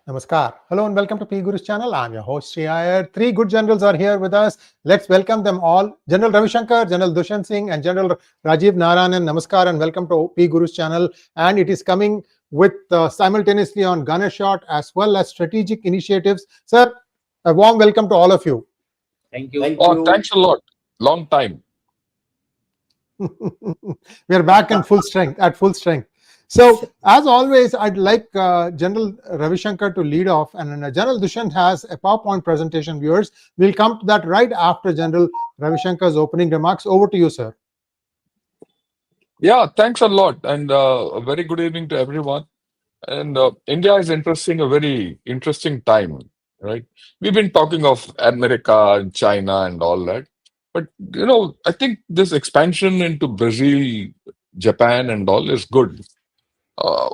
Namaskar. Hello and welcome to P Guru's channel. I'm your host Sri Iyer. Three good generals are here with us. Let's welcome them all. General Ravi Shankar, General Dushyant Singh and General Rajiv Narayanan. Namaskar and welcome to P Guru's channel. And it is coming with simultaneously on gunner shot as well as strategic initiatives. Sir, a warm welcome to all of you. Thank you. Oh, thanks a lot. Long time. We are back in full strength, at full strength. So, as always, I'd like General Ravi Shankar to lead off, and General Dushyant has a PowerPoint presentation, viewers. We'll come to that right after General Ravi Shankar's opening remarks. Over to you, sir. Yeah, thanks a lot. And a very good evening to everyone. And India is a very interesting time, right? We've been talking of America and China and all that. But, I think this expansion into Brazil, Japan and all is good. Uh,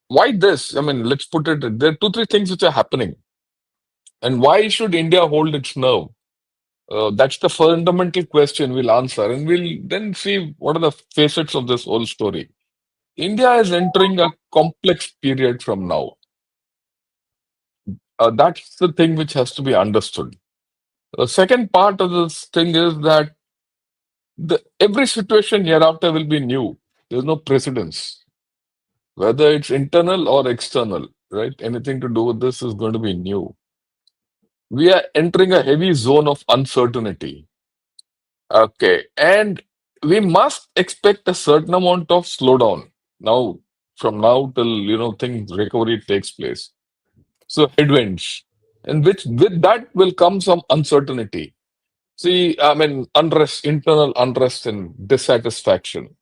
why this? I mean, let's put it, there are two, three things which are happening. And why should India hold its nerve? That's the fundamental question we'll answer, and we'll then see what are the facets of this whole story. India is entering a complex period from now. That's the thing which has to be understood. The second part of this thing is that every situation hereafter will be new. There's no precedence, whether it's internal or external, right? Anything to do with this is going to be new. We are entering a heavy zone of uncertainty. Okay, and we must expect a certain amount of slowdown now, from now till things recovery takes place. So headwinds, and with that will come some uncertainty. See, I mean, unrest, internal unrest, and dissatisfaction.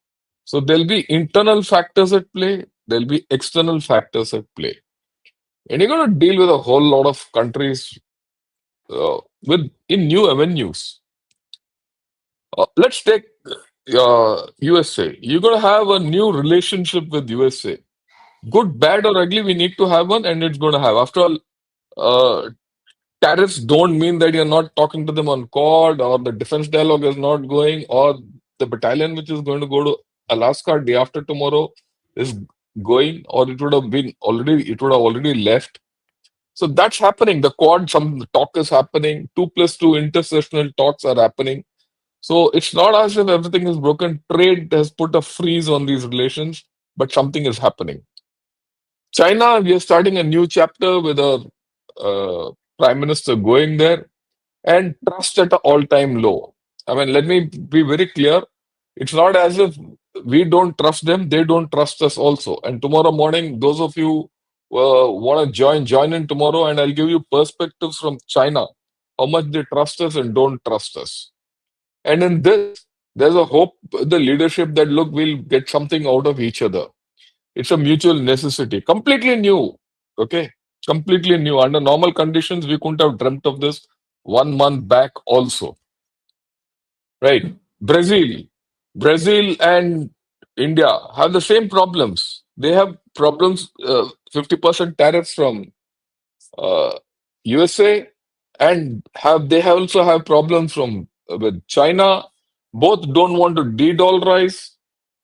So there'll be internal factors at play. There'll be external factors at play, and you're going to deal with a whole lot of countries with in new avenues. Let's take USA. You're going to have a new relationship with USA. Good, bad, or ugly, we need to have one, and it's going to have. After all, uh, tariffs don't mean that you're not talking to them on call, or the defense dialogue is not going, or the battalion which is going to go to Alaska day after tomorrow is going, or it would have been already, it would have already left. So that's happening. The Quad, some talk is happening. 2+2 intersessional talks are happening. So it's not as if everything is broken. Trade has put a freeze on these relations, but something is happening. China, we are starting a new chapter with a prime minister going there, and trust at an all-time low. I mean, let me be very clear. It's not as if we don't trust them, they don't trust us also. And tomorrow morning, those of you want to join in tomorrow, and I'll give you perspectives from China, how much they trust us and don't trust us. And in this, there's a hope, the leadership, that look, we'll get something out of each other. It's a mutual necessity. Completely new. Okay. Completely new. Under normal conditions, we couldn't have dreamt of this 1 month back also. Right. Brazil and India have the same problems. They have problems, 50% tariffs from USA, and they also have problems from with China. Both don't want to de-dollarize.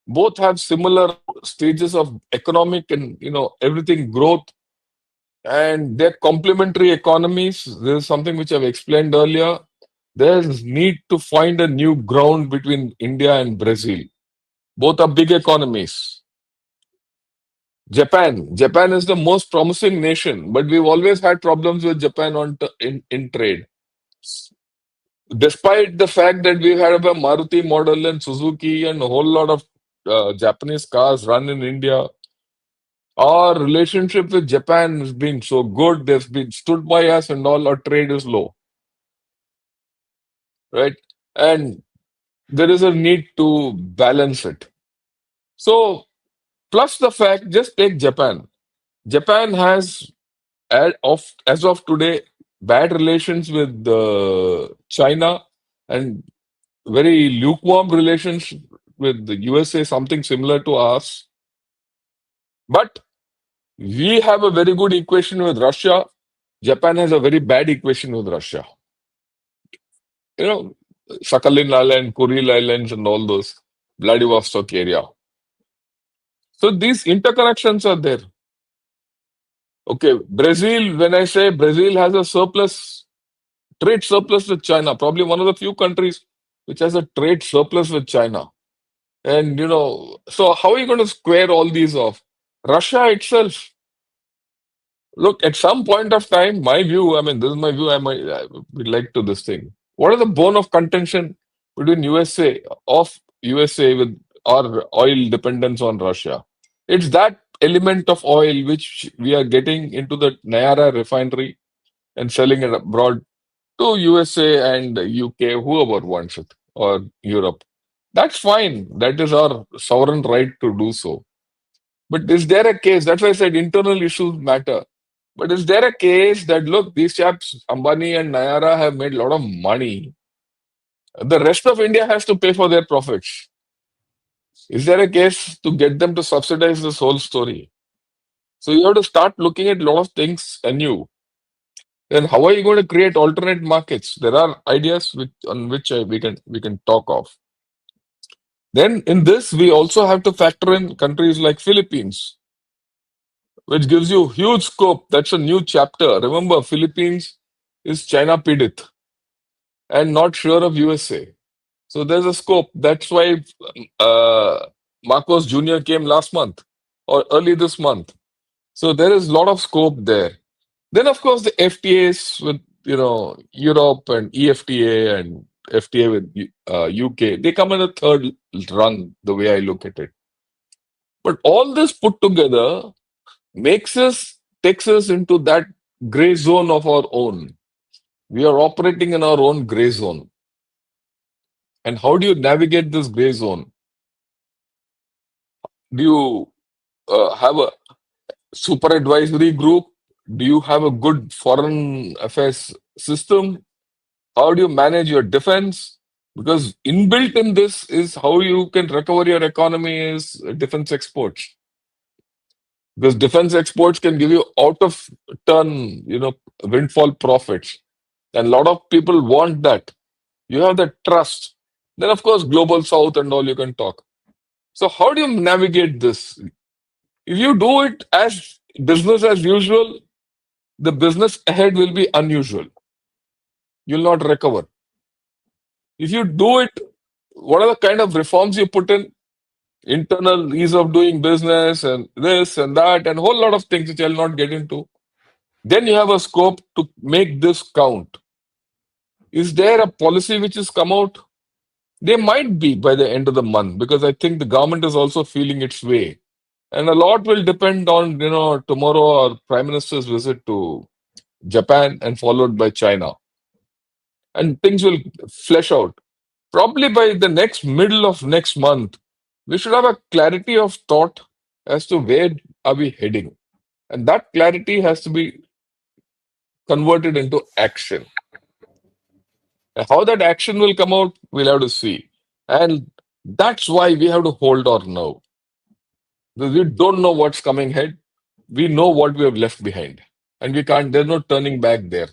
Both have similar stages of economic and everything growth, and they're complementary economies. This is something which I've explained earlier. There's need to find a new ground between India and Brazil. Both are big economies. Japan is the most promising nation, but we've always had problems with Japan in trade. Despite the fact that we have a Maruti model and Suzuki and a whole lot of Japanese cars run in India, our relationship with Japan has been so good. They've been stood by us, and all our trade is low, right? And there is a need to balance it. So, plus the fact, just take Japan. Japan has, as of today, bad relations with China, and very lukewarm relations with the USA, something similar to us. But we have a very good equation with Russia. Japan has a very bad equation with Russia. Sakhalin Island, Kuril Islands, and all those, Vladivostok area. So these interconnections are there. Okay, Brazil, when I say Brazil has a surplus, trade surplus with China, probably one of the few countries which has a trade surplus with China. And, so how are you going to square all these off? Russia itself, look, at some point of time, my view, I mean, this is my view, I would like to this thing. What is the bone of contention between USA with our oil dependence on Russia? It's that element of oil which we are getting into the Nayara refinery and selling it abroad to USA and UK, whoever wants it, or Europe. That's fine. That is our sovereign right to do so. But is there a case? That's why I said internal issues matter. But is there a case that, look, these chaps, Ambani and Nayara, have made a lot of money? The rest of India has to pay for their profits. Is there a case to get them to subsidize this whole story? So you have to start looking at a lot of things anew. Then how are you going to create alternate markets? There are ideas on which we can talk of. Then in this, we also have to factor in countries like Philippines, which gives you huge scope. That's a new chapter. Remember, Philippines is China Pidit and not sure of USA. So there's a scope. That's why Marcos Jr. came last month or early this month. So there is a lot of scope there. Then, of course, the FTAs with Europe and EFTA and FTA with UK, they come in a third rung, the way I look at it. But all this put together takes us into that gray zone of our own. We are operating in our own gray zone. And how do you navigate this gray zone? Do you have a super advisory group? Do you have a good foreign affairs system? How do you manage your defense? Because inbuilt in this is how you can recover your economy is defense exports. Because defense exports can give you out of turn, windfall profits. And a lot of people want that. You have that trust. Then, of course, global south and all you can talk. So, how do you navigate this? If you do it as business as usual, the business ahead will be unusual. You'll not recover. If you do it, what are the kind of reforms you put in? Internal ease of doing business and this and that and a whole lot of things which I'll not get into. Then you have a scope to make this count. Is there a policy which has come out? There might be by the end of the month because I think the government is also feeling its way. And a lot will depend on, tomorrow our Prime Minister's visit to Japan and followed by China. And things will flesh out. Probably by the middle of next month, we should have a clarity of thought as to where are we heading. And that clarity has to be converted into action. And how that action will come out, we'll have to see. And that's why we have to hold our nerve. Because we don't know what's coming ahead. We know what we have left behind. And there's no turning back there.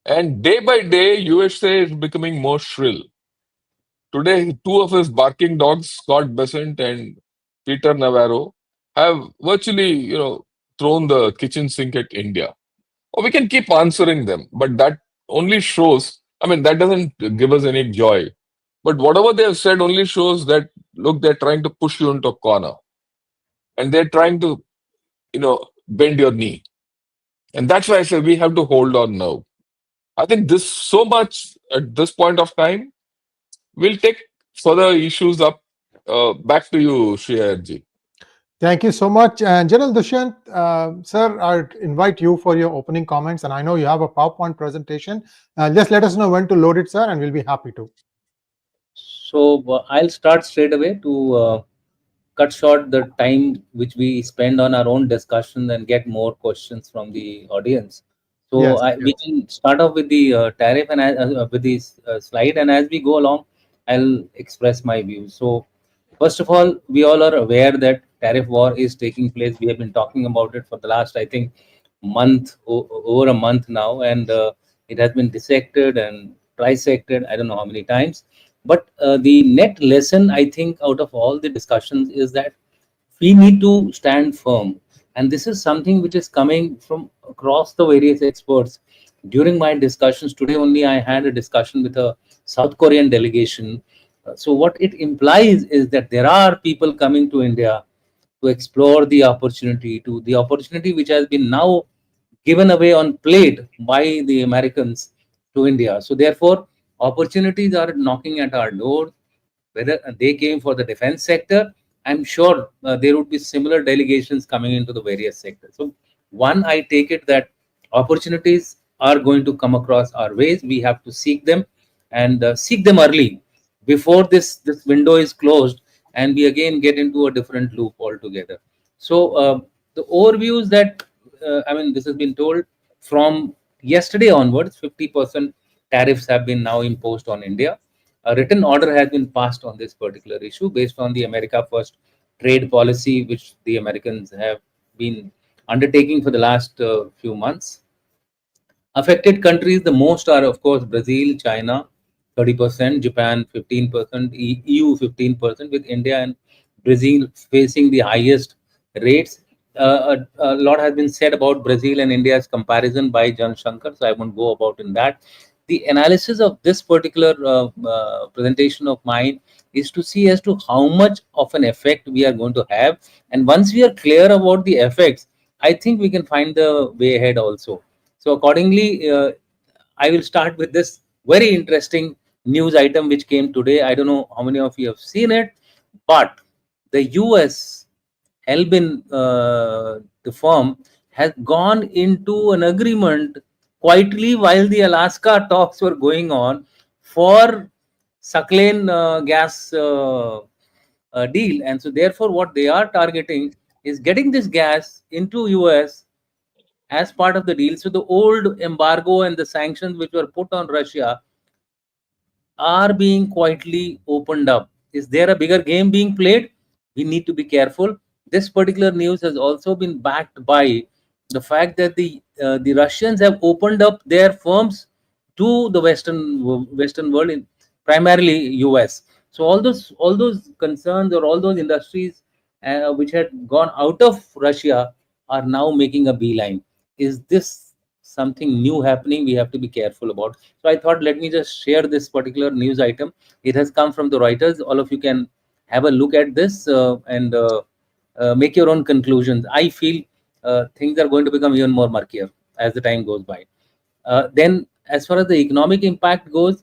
And day by day, USA is becoming more shrill. Today, two of his barking dogs, Scott Besant and Peter Navarro, have virtually, thrown the kitchen sink at India. Or we can keep answering them, but that only shows, that doesn't give us any joy. But whatever they have said only shows that, look, they're trying to push you into a corner. And they're trying to, bend your knee. And that's why I say we have to hold on now. I think this so much at this point of time. We'll take further issues up. Back to you, Shreya. Thank you so much. And General Dushyant, sir, I invite you for your opening comments. And I know you have a PowerPoint presentation. Just let us know when to load it, sir, and we'll be happy to. So I'll start straight away to cut short the time which we spend on our own discussion and get more questions from the audience. So Yes, we can start off with the tariff and with this slide, and as we go along, I'll express my views. So first of all, we all are aware that tariff war is taking place. We have been talking about it for the last, I think, over a month now, and it has been dissected and trisected. I don't know how many times. But the net lesson, I think, out of all the discussions is that we need to stand firm. And this is something which is coming from across the various experts. During my discussions today only, I had a discussion with a South Korean delegation. So what it implies is that there are people coming to India to explore the opportunity which has been now given away on plate by the Americans to India. So therefore, opportunities are knocking at our door. Whether they came for the defense sector, I'm sure there would be similar delegations coming into the various sectors. So one, I take it that opportunities are going to come across our ways. We have to seek them, and seek them early before this window is closed and we again get into a different loop altogether. So the overviews that I mean, this has been told from yesterday onwards. 50% tariffs have been now imposed on India. A written order has been passed on this particular issue based on the America First trade policy, which the Americans have been undertaking for the last few months. Affected countries, the most are, of course, Brazil, China, 30%, Japan, 15%, EU, 15%, with India and Brazil facing the highest rates. A lot has been said about Brazil and India's comparison by Jan Shankar, so I won't go about in that. The analysis of this particular presentation of mine is to see as to how much of an effect we are going to have. And once we are clear about the effects, I think we can find the way ahead also. So accordingly, I will start with this very interesting news item which came today. I don't know how many of you have seen it, but the US, Helbin, the firm, has gone into an agreement quietly while the Alaska talks were going on for Sakhalin gas deal. And so therefore, what they are targeting is getting this gas into US as part of the deal. So the old embargo and the sanctions which were put on Russia are being quietly opened up. Is there a bigger game being played? We need to be careful. This particular news has also been backed by the fact that the Russians have opened up their firms to the Western world, in primarily US. So all those concerns or all those industries which had gone out of Russia are now making a beeline. Is this something new happening? We have to be careful about. So I thought, let me just share this particular news item. It has come from the Reuters. All of you can have a look at this and make your own conclusions. I feel things are going to become even more murkier as the time goes by. Then, as far as the economic impact goes,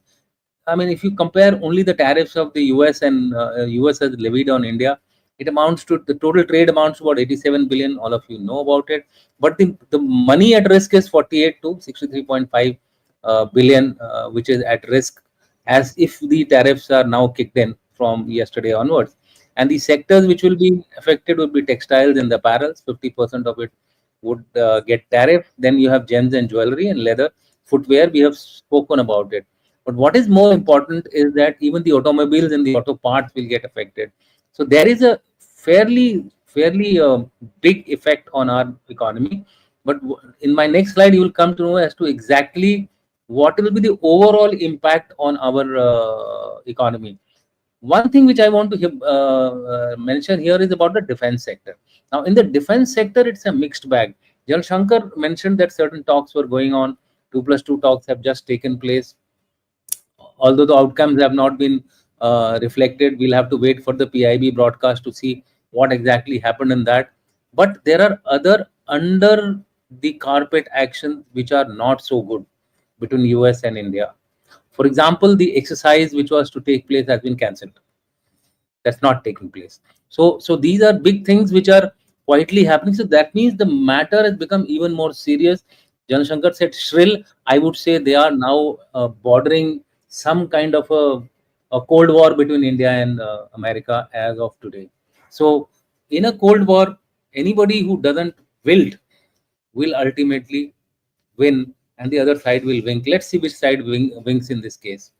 I mean, if you compare only the tariffs of the US and US has levied on India, it amounts to, the total trade amounts to about 87 billion. All of you know about it. But the money at risk is 48 to 63.5 billion, which is at risk as if the tariffs are now kicked in from yesterday onwards. And the sectors which will be affected would be textiles and the apparels. 50% of it would get tariff. Then you have gems and jewelry and leather, footwear. We have spoken about it. But what is more important is that even the automobiles and the auto parts will get affected. So there is a fairly big effect on our economy. But in my next slide, you will come to know as to exactly what will be the overall impact on our economy. One thing which I want to mention here is about the defense sector. Now, in the defense sector, it's a mixed bag. Jan Shankar mentioned that certain talks were going on. 2+2 talks have just taken place. Although the outcomes have not been reflected, we'll have to wait for the PIB broadcast to see what exactly happened in that. But there are other under the carpet actions which are not so good between US and India. For example, the exercise which was to take place has been cancelled. That's not taking place. So these are big things which are quietly happening. So that means the matter has become even more serious. Jan Shankar said shrill. I would say they are now bordering some kind of a cold war between India and America as of today. So in a cold war, anybody who doesn't wilt will ultimately win, and the other side will wink. Let's see which side wins in this case.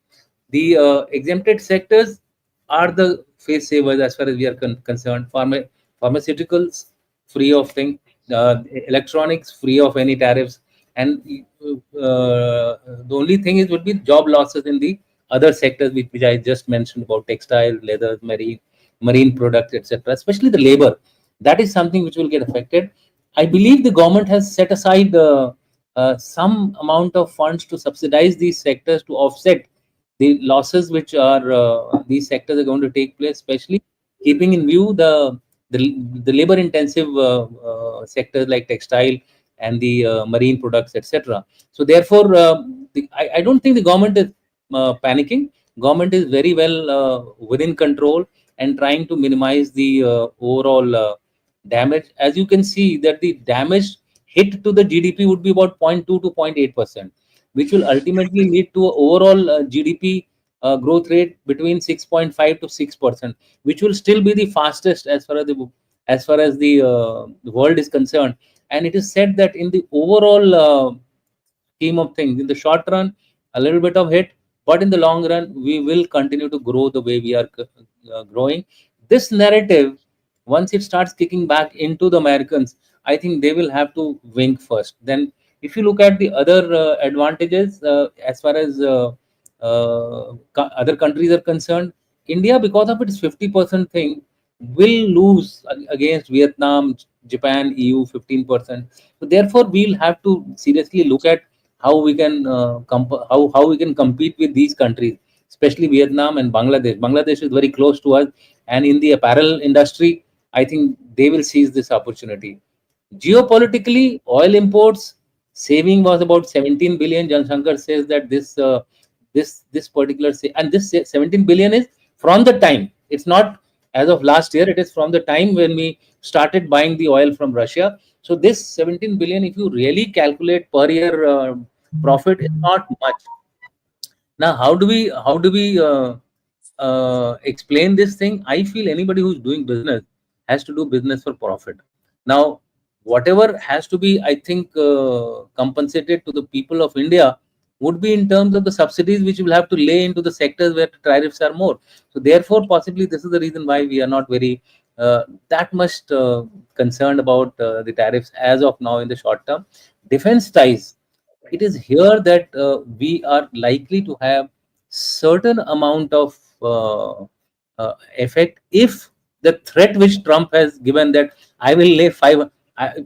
The exempted sectors are the face savers as far as we are concerned. Pharmaceuticals free of thing, electronics free of any tariffs, and the only thing is would be job losses in the other sectors which I just mentioned about textile, leather, marine products, etc. Especially the labor, that is something which will get affected. I believe the government has set aside some amount of funds to subsidize these sectors to offset the losses which are these sectors are going to take place, especially keeping in view the labor intensive sectors like textile and the marine products, etc. So therefore, I don't think the government is panicking. Government is very well within control and trying to minimize the overall damage. As you can see that the damage hit to the GDP would be about 0.2 to 0.8%, which will ultimately lead to a overall GDP growth rate between 6.5 to 6%, which will still be the fastest as far as the world is concerned. And it is said that in the overall scheme of things, in the short run, a little bit of hit, but in the long run, we will continue to grow the way we are growing. This narrative, once it starts kicking back into the Americans, I think they will have to wink first. Then, if you look at the other advantages as far as other countries are concerned, India, because of its 50% thing, will lose against Vietnam, Japan, EU 15%. So therefore, we'll have to seriously look at how we can how we can compete with these countries, especially Vietnam and Bangladesh. Bangladesh is very close to us, and in the apparel industry, I think they will seize this opportunity. Geopolitically, oil imports saving was about 17 billion. Jan Shankar says that this particular and this 17 billion is from the time. It's not as of last year. It is from the time when we started buying the oil from Russia. So this 17 billion, if you really calculate per year profit, is not much. Now, how do we explain this thing? I feel anybody who's doing business has to do business for profit. Now, whatever has to be, I think, compensated to the people of India would be in terms of the subsidies which will have to lay into the sectors where the tariffs are more. So, therefore, possibly this is the reason why we are not very that much concerned about the tariffs as of now in the short term. Defense ties, it is here that we are likely to have certain amount of effect if the threat which Trump has given, that I will lay five.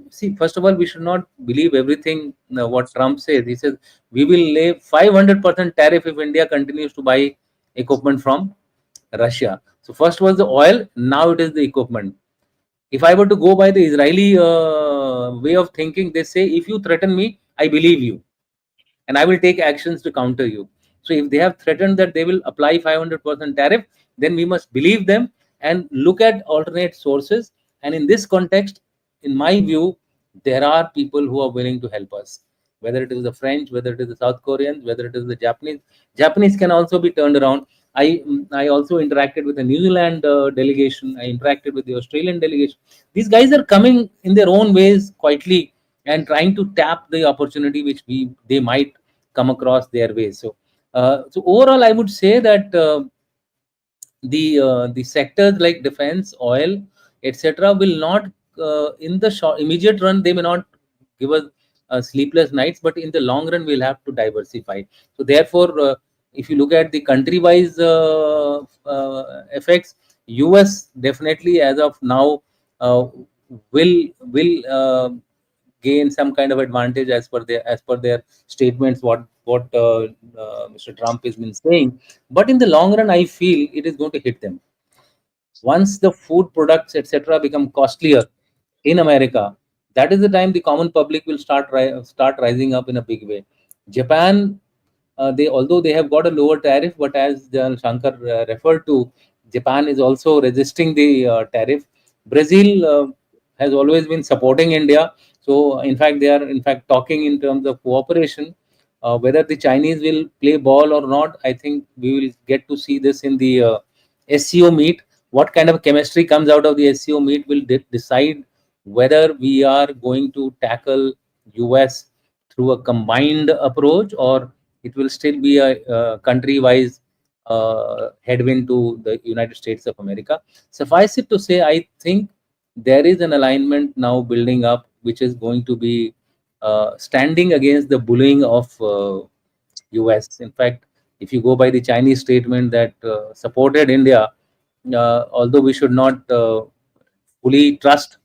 See, first of all, we should not believe everything what Trump says. He says we will lay 500% tariff if India continues to buy equipment from Russia. So first was the oil, now it is the equipment. If I were to go by the Israeli way of thinking, they say if you threaten me, I believe you and I will take actions to counter you. So if they have threatened that they will apply 500% tariff, then we must believe them and look at alternate sources. And in this context, in my view, there are people who are willing to help us. Whether it is the French, whether it is the South Koreans, whether it is the Japanese. Japanese can also be turned around. I also interacted with the New Zealand delegation. I interacted with the Australian delegation. These guys are coming in their own ways quietly and trying to tap the opportunity which they might come across their way. So, so overall, I would say that the sectors like defense, oil, etc., will not in the short immediate run they may not give us sleepless nights, but in the long run we'll have to diversify. So therefore, if you look at the country-wise effects, US definitely as of now will gain some kind of advantage as per their statements what Mr. Trump has been saying. But in the long run, I feel it is going to hit them. Once the food products etc. become costlier in America, that is the time the common public will start rising up in a big way. Japan, they although they have got a lower tariff, but as Jan Shankar referred to, Japan is also resisting the tariff. Brazil has always been supporting India, so in fact they are in fact talking in terms of cooperation. Whether the Chinese will play ball or not, I think we will get to see this in the SCO meet. What kind of chemistry comes out of the SCO meet will decide whether we are going to tackle US through a combined approach, or it will still be a country-wise headwind to the United States of America. Suffice it to say, I think there is an alignment now building up, which is going to be standing against the bullying of US. In fact, if you go by the Chinese statement that supported India, although we should not fully trust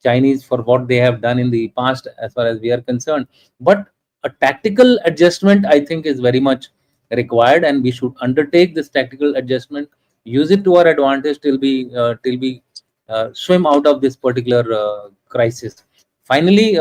Chinese for what they have done in the past, as far as we are concerned. But a tactical adjustment, I think, is very much required, and we should undertake this tactical adjustment, use it to our advantage till we swim out of this particular crisis. Finally,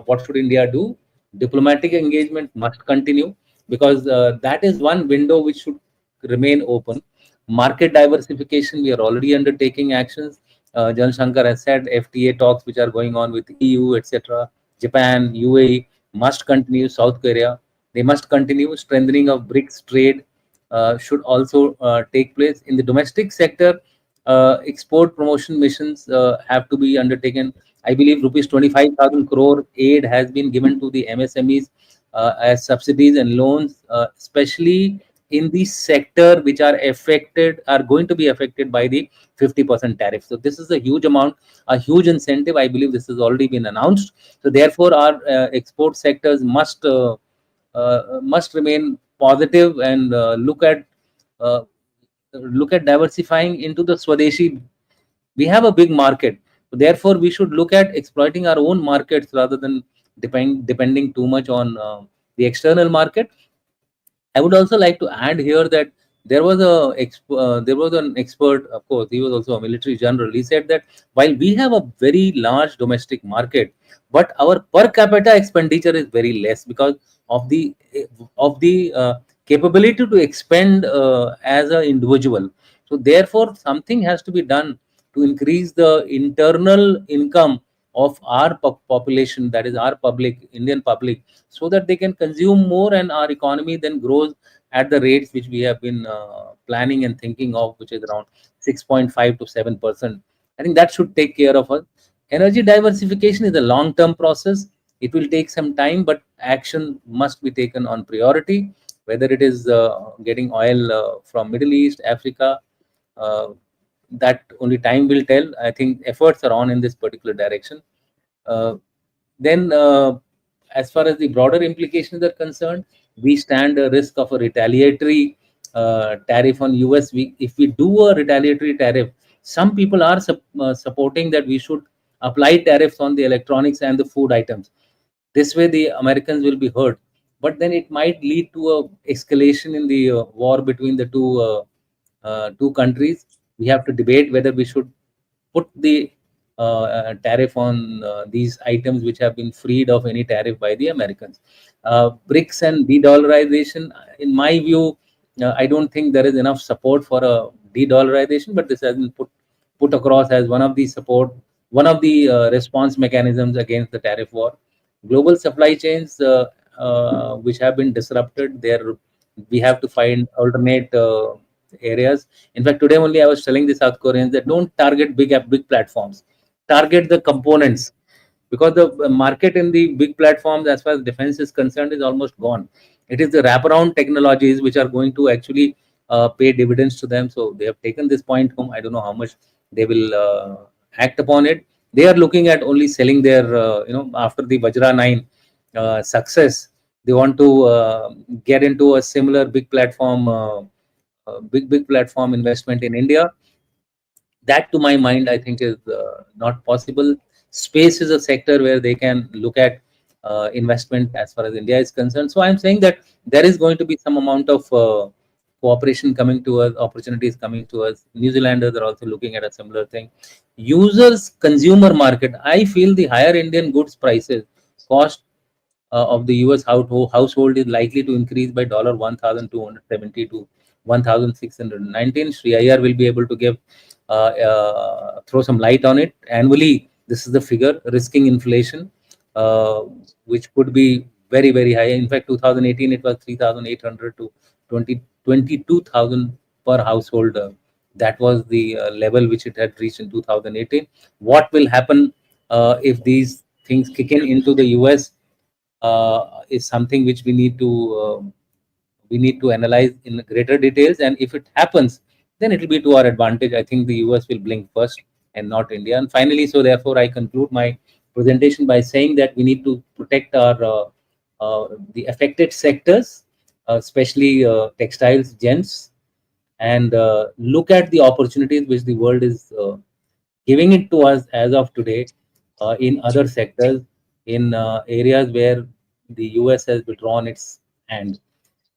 what should India do? Diplomatic engagement must continue, because that is one window which should remain open. Market diversification, we are already undertaking actions. Jan Shankar has said FTA talks which are going on with EU, etc., Japan, UAE must continue. South Korea, they must continue. Strengthening of BRICS trade should also take place. In the domestic sector, export promotion missions have to be undertaken. I believe rupees 25,000 crore aid has been given to the MSMEs as subsidies and loans, especially in the sector which are going to be affected by the 50% tariff. So this is a huge amount, a huge incentive. I believe this has already been announced. So therefore, our export sectors must remain positive and uh, look at diversifying into the Swadeshi. We have a big market. Therefore, we should look at exploiting our own markets rather than depending too much on the external market. I would also like to add here that there was an expert, of course, he was also a military general. He said that while we have a very large domestic market, but our per capita expenditure is very less because of the capability to expend as an individual. So therefore, something has to be done to increase the internal income of our population, that is our public, Indian public, so that they can consume more and our economy then grows at the rates which we have been planning and thinking of, which is around 6.5 to 7%. I think that should take care of us. Energy diversification is a long-term process. It will take some time, but action must be taken on priority, whether it is getting oil from Middle East, Africa, uh, that only time will tell. I think efforts are on in this particular direction. Uh, then, as far as the broader implications are concerned, we stand a risk of a retaliatory tariff on US. If we do a retaliatory tariff, some people are supporting that we should apply tariffs on the electronics and the food items. This way, the Americans will be hurt. But then it might lead to a escalation in the war between the two countries. We have to debate whether we should put the tariff on these items which have been freed of any tariff by the Americans. BRICS and de-dollarization, in my view, I don't think there is enough support for a de-dollarization, but this has been put across as one of the response mechanisms against the tariff war. Global supply chains which have been disrupted, there we have to find alternate areas. In fact, today only I was telling the South Koreans that don't target big platforms, target the components, because the market in the big platforms, as far as defense is concerned, is almost gone. It is the wraparound technologies which are going to actually pay dividends to them. So they have taken this point home. I don't know how much they will act upon it. They are looking at only selling their, after the Vajra 9 success, they want to get into a similar big platform investment in India. That, to my mind, I think is not possible. Space is a sector where they can look at investment as far as India is concerned. So I'm saying that there is going to be some amount of cooperation coming to us, opportunities coming to us. New Zealanders are also looking at a similar thing. Users consumer market, I feel the higher Indian goods prices, cost of the US household is likely to increase by $1,270 to 1,619. Sri IR will be able to give throw some light on it. Annually, this is the figure, risking inflation, which could be very, very high. In fact, 2018 it was 3,800 to 22,000 per household. That was the level which it had reached in 2018. What will happen if these things kick in into the US is something which we need to analyze in greater details. And if it happens, then it will be to our advantage. I think the US will blink first and not India. And finally, so therefore, I conclude my presentation by saying that we need to protect our the affected sectors, especially textiles, gents, and look at the opportunities which the world is giving it to us as of today in other sectors, in areas where the US has withdrawn its hand.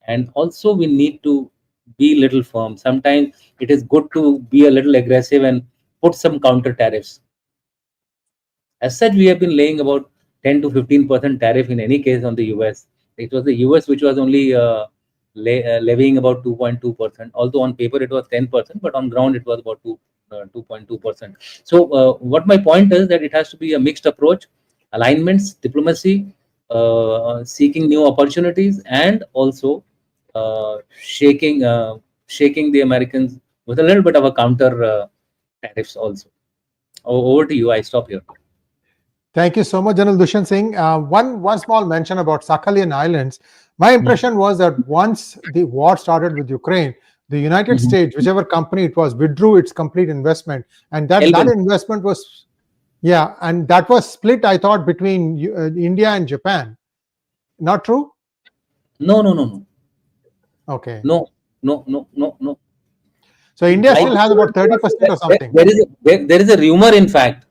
And also, we need to be little firm. Sometimes it is good to be a little aggressive and put some counter tariffs. As such, we have been laying about 10 to 15% tariff in any case on the US. It was the US which was only levying about 2.2%. Although on paper it was 10%, but on ground it was about 2.2%. So, what my point is that it has to be a mixed approach, alignments, diplomacy, seeking new opportunities, and also shaking the Americans with a little bit of a counter tariffs also. Over to you. I stop here. Thank you so much, General Dushyant Singh. One small mention about Sakhalin Islands. My impression was that once the war started with Ukraine, the United States, whichever company it was, withdrew its complete investment, and that investment was, and that was split, I thought, between India and Japan. Not true? No. Okay. No. So India still has about 30% or something. There is a rumor, in fact.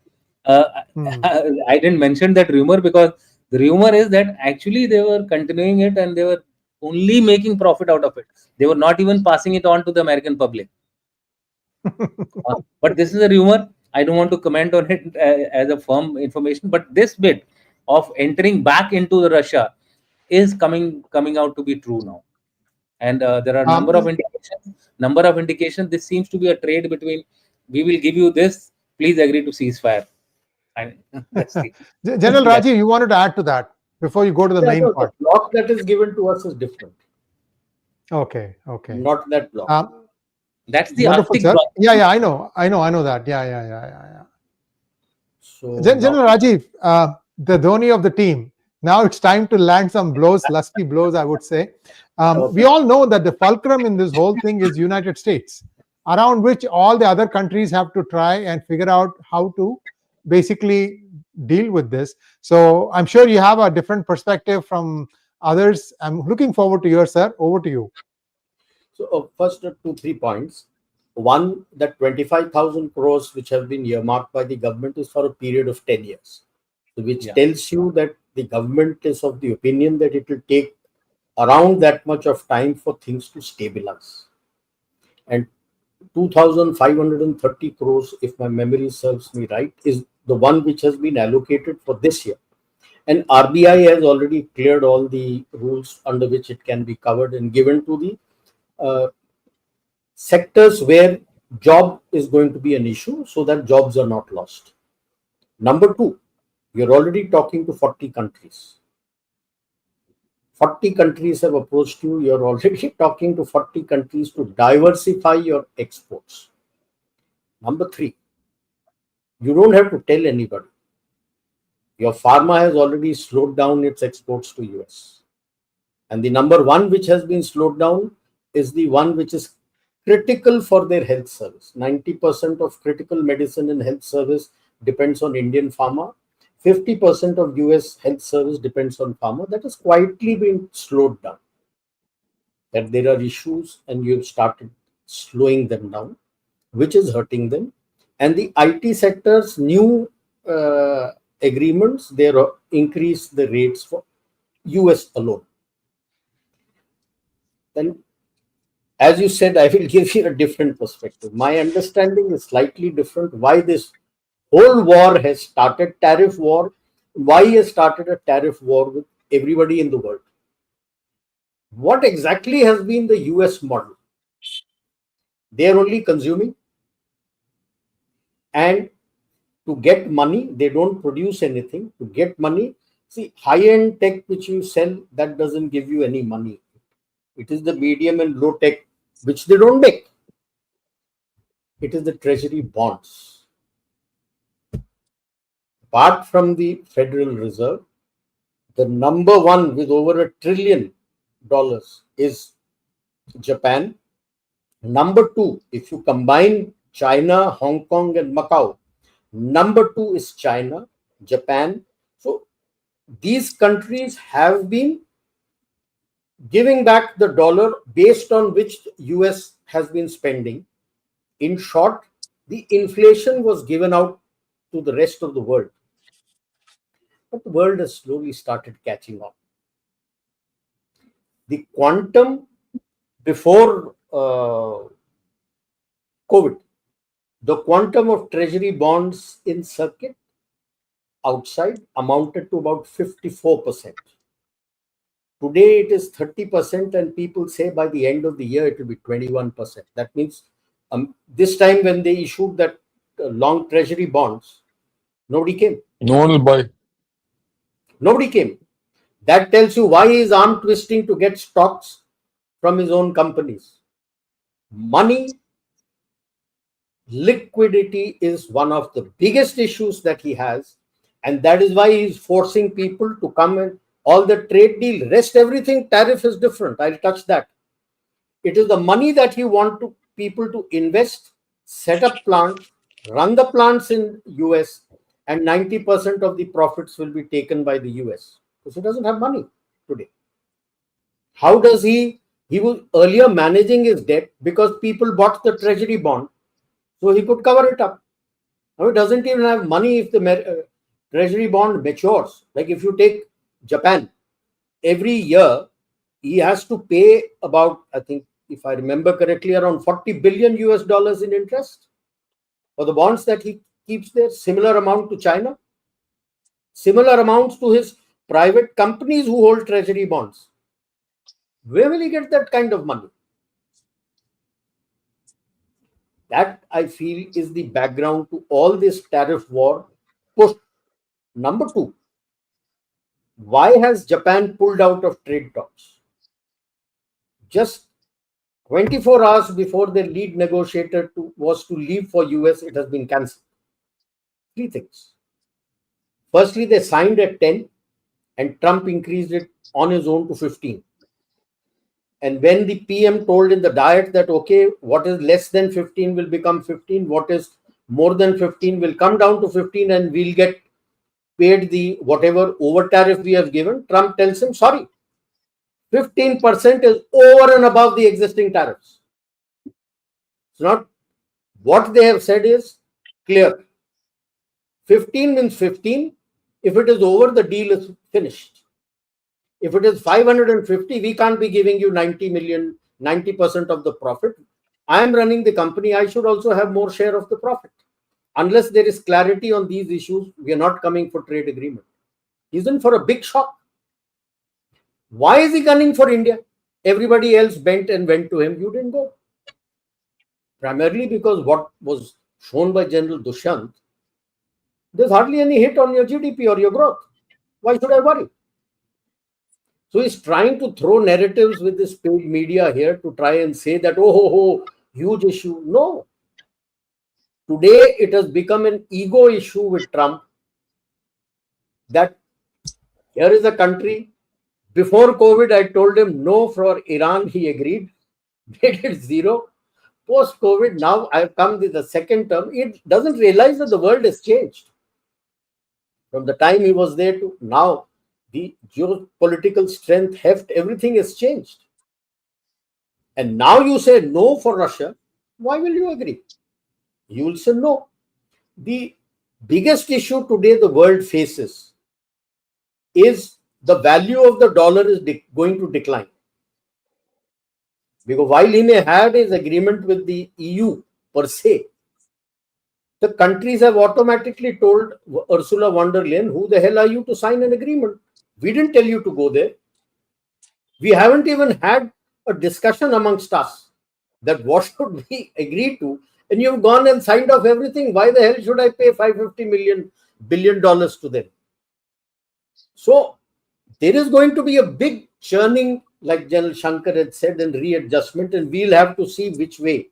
I didn't mention that rumor because the rumor is that actually they were continuing it and they were only making profit out of it. They were not even passing it on to the American public. But this is a rumor. I don't want to comment on it as a firm information. But this bit of entering back into the Russia is coming out to be true now. And there are number of indications. This seems to be a trade between, we will give you this, please agree to ceasefire. General Rajiv, you wanted to add to that before you go to the main part. The block that is given to us is different. Okay. Not that block. That's the Arctic block. Yeah, I know that. Yeah. So General Rajiv, the Dhoni of the team. Now it's time to land some blows, lusty blows, I would say. We all know that the fulcrum in this whole thing is United States, around which all the other countries have to try and figure out how to basically deal with this. So I'm sure you have a different perspective from others. I'm looking forward to yours, sir. Over to you. So first 2-3 points. One, that 25,000 crores which have been earmarked by the government is for a period of 10 years, which tells you that the government is of the opinion that it will take around that much of time for things to stabilize. And 2,530 crores, if my memory serves me right, is the one which has been allocated for this year. And RBI has already cleared all the rules under which it can be covered and given to the sectors where job is going to be an issue, so that jobs are not lost. Number two, you're already talking to 40 countries. 40 countries have approached you. You're already talking to 40 countries to diversify your exports. Number three, you don't have to tell anybody. Your pharma has already slowed down its exports to US. And the number one which has been slowed down is the one which is critical for their health service. 90% of critical medicine and health service depends on Indian pharma. 50% of US health service depends on pharma. That has quietly been slowed down. That there are issues and you've started slowing them down, which is hurting them. And the IT sector's new agreements, they increase the rates for US alone. Then, as you said, I will give you a different perspective. My understanding is slightly different. Why this whole war has started, tariff war, why has started a tariff war with everybody in the world? What exactly has been the US model? They are only consuming, and to get money, they don't produce anything. To get money, see, high-end tech which you sell, that doesn't give you any money. It is the medium and low tech which they don't make. It is the treasury bonds. Apart from the Federal Reserve, the number one with over $1 trillion is Japan. Number two, if you combine China, Hong Kong, and Macau, number two is China, Japan. So these countries have been giving back the dollar based on which the US has been spending. In short, The inflation was given out to the rest of the world, but the world has slowly started catching on. The quantum before COVID, the quantum of treasury bonds in circuit outside amounted to about 54%. Today it is 30%, and people say by the end of the year it will be 21%. That means this time when they issued that long treasury bonds, nobody came. No one will buy. Nobody came. That tells you why he is arm twisting to get stocks from his own companies. Money, liquidity is one of the biggest issues that he has, and that is why he is forcing people to come and all the trade deal, rest everything, tariff is different. I'll touch that. It is the money that he wants people to invest, set up plants, run the plants in US, and 90% of the profits will be taken by the US. Because he doesn't have money today. How does he was earlier managing his debt because people bought the treasury bond, so he could cover it up. Now he doesn't even have money if the treasury bond matures. Like if you take Japan, every year he has to pay about, I think, if I remember correctly, around 40 billion US dollars in interest for the bonds that he keeps there. Similar amount to China, similar amounts to his private companies who hold treasury bonds. Where will he get that kind of money? That, I feel, is the background to all this tariff war push. Number two, why has Japan pulled out of trade talks? Just 24 hours before their lead negotiator was to leave for US, it has been cancelled. Three things. Firstly, they signed at 10 and Trump increased it on his own to 15. And when the PM told in the diet that, okay, what is less than 15 will become 15, what is more than 15 will come down to 15, and we'll get paid the whatever over tariff we have given, Trump tells him, sorry, 15% is over and above the existing tariffs. It's not what they have said is clear. 15 means 15. If it is over, the deal is finished. If it is 550, we can't be giving you 90 million, 90% of the profit. I am running the company. I should also have more share of the profit. Unless there is clarity on these issues, we are not coming for trade agreement. He's in for a big shock. Why is he gunning for India? Everybody else bent and went to him. You didn't go. Primarily because what was shown by General Dushyant, there's hardly any hit on your GDP or your growth. Why should I worry? So he's trying to throw narratives with this paid media here to try and say that, oh, huge issue. No. Today, it has become an ego issue with Trump that here is a country. Before COVID, I told him no for Iran. He agreed, made it zero. Post-COVID, now I've come with the second term. It doesn't realize that the world has changed. From the time he was there to now, the geopolitical strength, heft, everything has changed. And now you say no for Russia. Why will you agree? You will say no. The biggest issue today the world faces is the value of the dollar is going to decline. Because while he may have his agreement with the EU per se, the countries have automatically told Ursula von der Leyen, who the hell are you to sign an agreement? We didn't tell you to go there. We haven't even had a discussion amongst us that what should we agree to, and you've gone and signed off everything. Why the hell should I pay $550 billion to them? So there is going to be a big churning, like General Shankar had said, and readjustment, and we'll have to see which way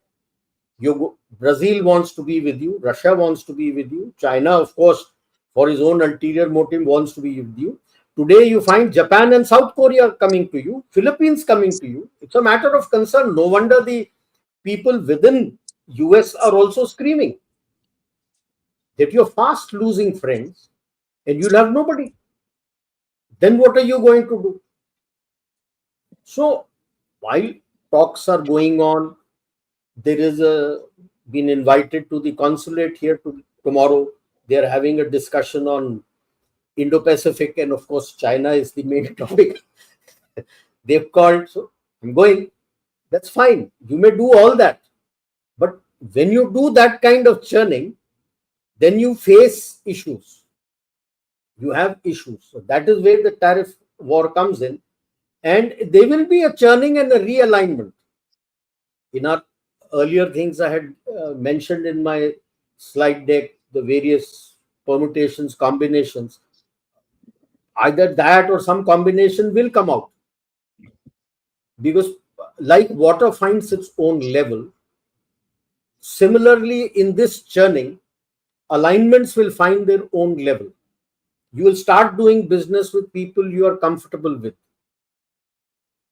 you go. Brazil wants to be with you, Russia wants to be with you, China, of course, for his own ulterior motive, wants to be with you. Today you find Japan and South Korea coming to you, Philippines coming to you. It's a matter of concern. No wonder the people within US are also screaming that you're fast losing friends and you'll have nobody. Then what are you going to do? So while talks are going on, there is a been invited to the consulate here tomorrow. They are having a discussion on Indo-Pacific, and of course, China is the main topic. They've called, so I'm going. That's fine. You may do all that. But when you do that kind of churning, then you face issues. You have issues. So that is where the tariff war comes in. And there will be a churning and a realignment. In our earlier things I had mentioned in my slide deck, the various permutations, combinations, either that or some combination will come out. Because like water finds its own level, similarly in this churning, alignments will find their own level. You will start doing business with people you are comfortable with.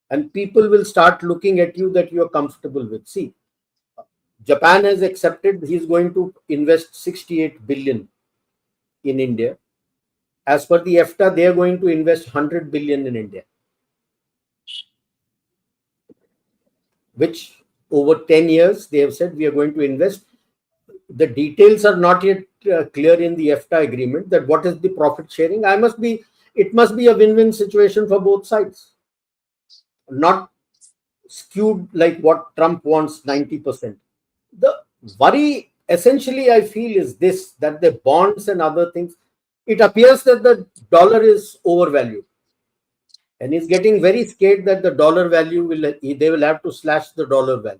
And people will start looking at you that you are comfortable with. See, Japan has accepted he's going to invest 68 billion in India. As per the EFTA, they are going to invest 100 billion in India, which over 10 years they have said we are going to invest. The details are not yet clear in the EFTA agreement that what is the profit sharing. It must be a win-win situation for both sides, not skewed like what Trump wants, 90%. The worry essentially I feel is this, that the bonds and other things, it appears that the dollar is overvalued. And he's getting very scared that the dollar value they will have to slash the dollar value.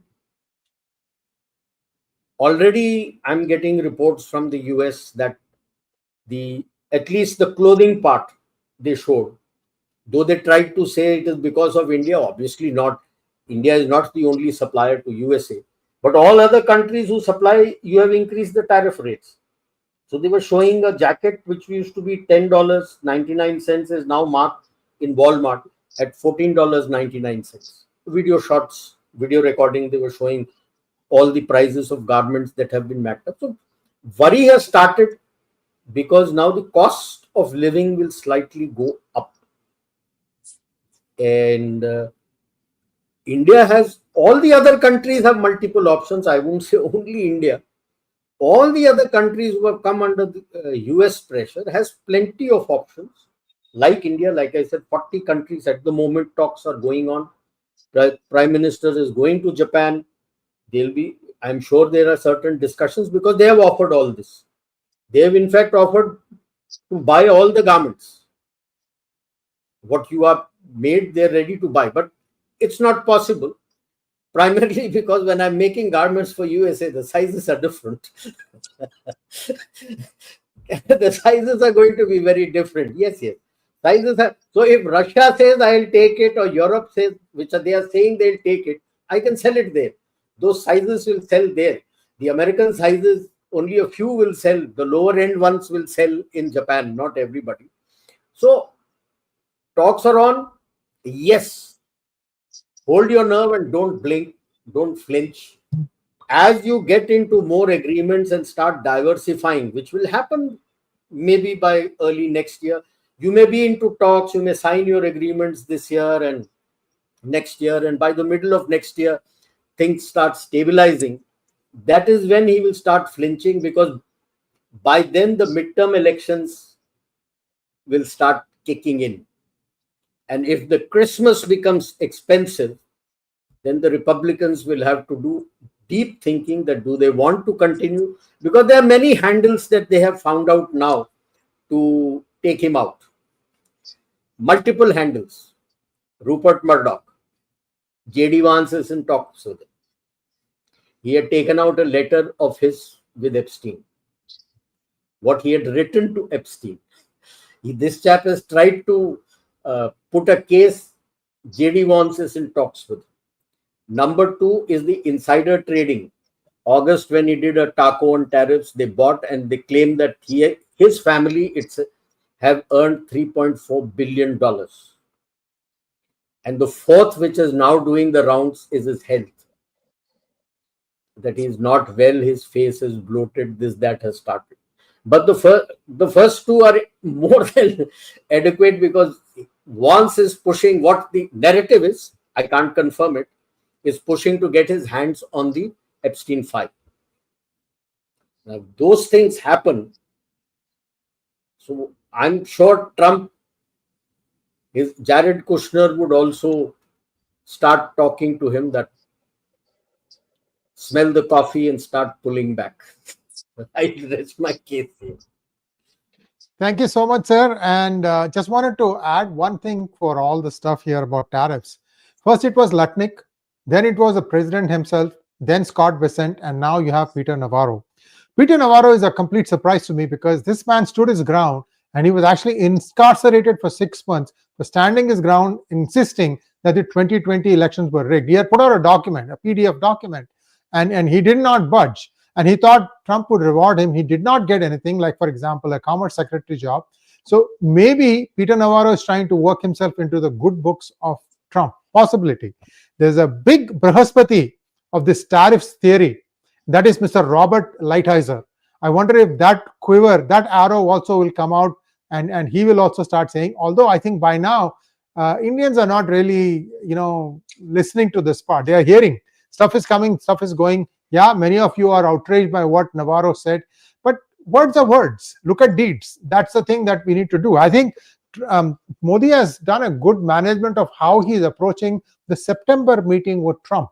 Already I'm getting reports from the US that at least the clothing part they showed, though they tried to say it is because of India, obviously not. India is not the only supplier to USA, but all other countries who supply, you have increased the tariff rates. So they were showing a jacket which used to be $10.99 is now marked in Walmart at $14.99. Video shots, video recording, they were showing all the prices of garments that have been mapped up. So worry has started because now the cost of living will slightly go up. And India has, all the other countries have multiple options. I won't say only India. All the other countries who have come under the US pressure has plenty of options. Like India, like I said, 40 countries at the moment, talks are going on. The Prime Minister is going to Japan. I'm sure there are certain discussions because they have offered all this. They have in fact offered to buy all the garments. What you are made, they're ready to buy. But it's not possible. Primarily because when I'm making garments for USA, the sizes are different. The sizes are going to be very different. Yes. Sizes are. So if Russia says I'll take it, or Europe says, which they are saying they'll take it, I can sell it there. Those sizes will sell there. The American sizes, only a few will sell. The lower end ones will sell in Japan, not everybody. So talks are on. Yes. Hold your nerve and don't blink, don't flinch. As you get into more agreements and start diversifying, which will happen maybe by early next year, you may be into talks, you may sign your agreements this year and next year, and by the middle of next year, things start stabilizing. That is when he will start flinching, because by then the midterm elections will start kicking in. And if the Christmas becomes expensive, then the Republicans will have to do deep thinking that do they want to continue? Because there are many handles that they have found out now to take him out. Multiple handles. Rupert Murdoch. J.D. Vance is in talks with him. He had taken out a letter of his with Epstein. What he had written to Epstein. This chap has tried to put a case. J.D. Vance is in talks with him. Number two is the insider trading. August, when he did a taco on tariffs, they bought and they claim that his family have earned $3.4 billion. And the fourth, which is now doing the rounds, is his health. That he is not well, his face is bloated, that has started. But the first two are more than adequate, because Vance is pushing what the narrative is, I can't confirm it, is pushing to get his hands on the Epstein file. Now, if those things happen, so I'm sure Jared Kushner would also start talking to him that smell the coffee and start pulling back. I rest my case here. Thank you so much, sir. And just wanted to add one thing for all the stuff here about tariffs. First, it was Lutnick, then it was the president himself, then Scott Bessent, and now you have Peter Navarro. Peter Navarro is a complete surprise to me because this man stood his ground and he was actually incarcerated for 6 months for standing his ground, insisting that the 2020 elections were rigged. He had put out a document, a PDF document, and he did not budge. And he thought Trump would reward him. He did not get anything, like, for example, a commerce secretary job. So maybe Peter Navarro is trying to work himself into the good books of Trump. Possibility. There's a big Brahaspati of this tariffs theory. That is Mr. Robert Lighthizer. I wonder if that quiver, that arrow also will come out, and he will also start saying, although I think by now, Indians are not really, listening to this part. They are hearing. Stuff is coming, stuff is going. Yeah, many of you are outraged by what Navarro said, but words are words. Look at deeds. That's the thing that we need to do. I think Modi has done a good management of how he is approaching the September meeting with Trump.